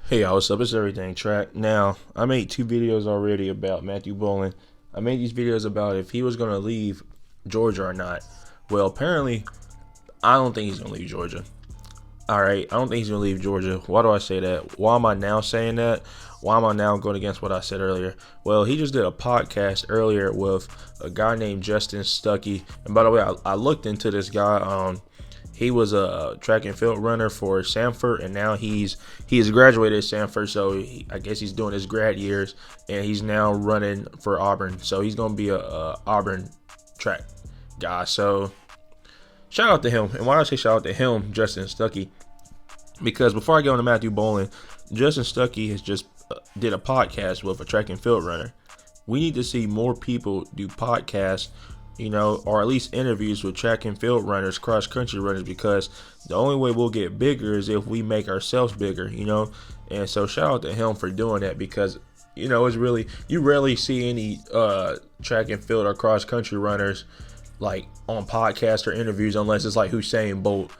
Hey y'all, what's up? It's Everything Track. Now, I made 2 videos already about Matthew Boling. I made these videos about if he was going to leave Georgia or not. Well, apparently, I don't think he's going to leave Georgia. Alright, I don't think he's going to leave Georgia. Why do I say that? Why am I now saying that? Why am I now going against what I said earlier? Well, he just did a podcast earlier with a guy named Justin Stuckey. And by the way, I looked into this guy. He was a track and field runner for Samford, and now he has graduated at Samford, so I guess he's doing his grad years, and he's now running for Auburn. So he's going to be a Auburn track guy. So shout out to him. And why do I say shout out to him, Justin Stuckey? Because before I get on to Matthew Boling, Justin Stuckey has just did a podcast with a track and field runner. We need to see more people do podcasts, or at least interviews with track and field runners, cross country runners, because the only way we'll get bigger is if we make ourselves bigger, And so shout out to him for doing that, because, it's really, you rarely see any track and field or cross country runners like on podcasts or interviews unless it's like Usain Bolt.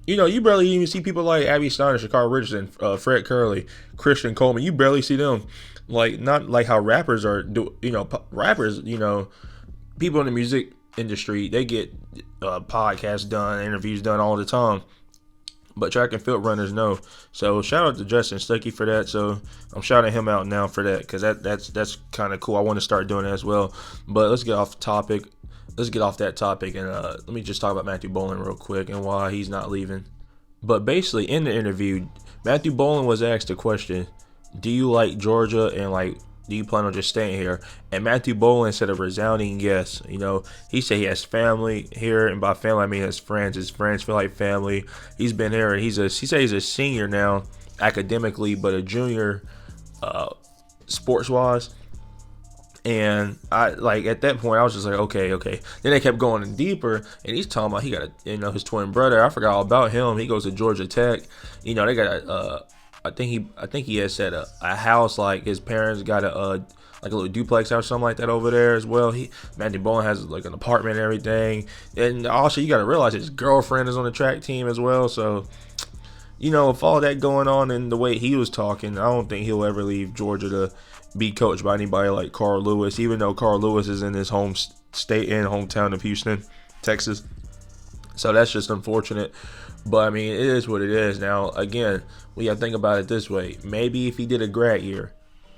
You barely even see people like Abby Steiner, Shakar Richardson, Fred Curley, Christian Coleman. You barely see them. Like, not like how rappers are rappers, people in the music industry, they get podcasts done, interviews done all the time. But track and field runners know. So shout out to Justin Stuckey for that. So I'm shouting him out now for that, because that's kind of cool. I want to start doing that as well. But let's get off topic. Let's get off that topic, and let me just talk about Matthew Boling real quick and why he's not leaving. But basically, in the interview, Matthew Boling was asked the question, do you like Georgia, and do you plan on just staying here? And Matthew Boling said a resounding yes. He said he has family here, and by family I mean his friends. His friends feel like family. He's been here, and he said he's a senior now academically, but a junior sports-wise. And I at that point I was just like, okay. Then they kept going deeper, and he's talking about he got his twin brother. I forgot all about him. He goes to Georgia Tech. They got I think he had said a house, like his parents got a little duplex or something like that over there as well. Matthew Boling has like an apartment and everything. And also you got to realize his girlfriend is on the track team as well. So with all that going on and the way he was talking, I don't think he'll ever leave Georgia to be coached by anybody like Carl Lewis, even though Carl Lewis is in his home state and hometown of Houston, Texas. So that's just unfortunate. But, I mean, it is what it is. Now, again, we got to think about it this way. Maybe if he did a grad year,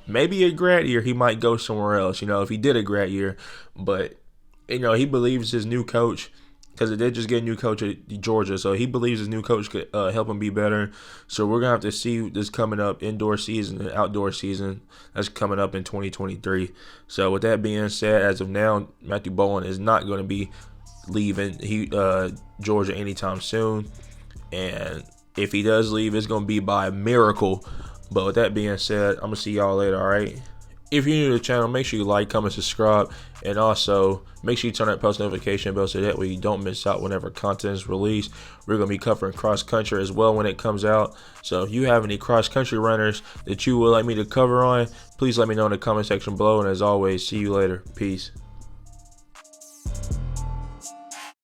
he might go somewhere else, if he did a grad year. But, he believes his new coach, because they did just get a new coach at Georgia, so he believes his new coach could help him be better. So we're going to have to see this coming up, indoor season and outdoor season. That's coming up in 2023. So with that being said, as of now, Matthew Boling is not going to be leaving Georgia anytime soon. And if he does leave, it's going to be by miracle. But with that being said, I'm going to see y'all later, all right? If you're new to the channel, make sure you like, comment, subscribe, and also make sure you turn that post notification bell so that way you don't miss out whenever content is released. We're going to be covering cross country as well when it comes out. So if you have any cross country runners that you would like me to cover on, please let me know in the comment section below. And as always, see you later. Peace.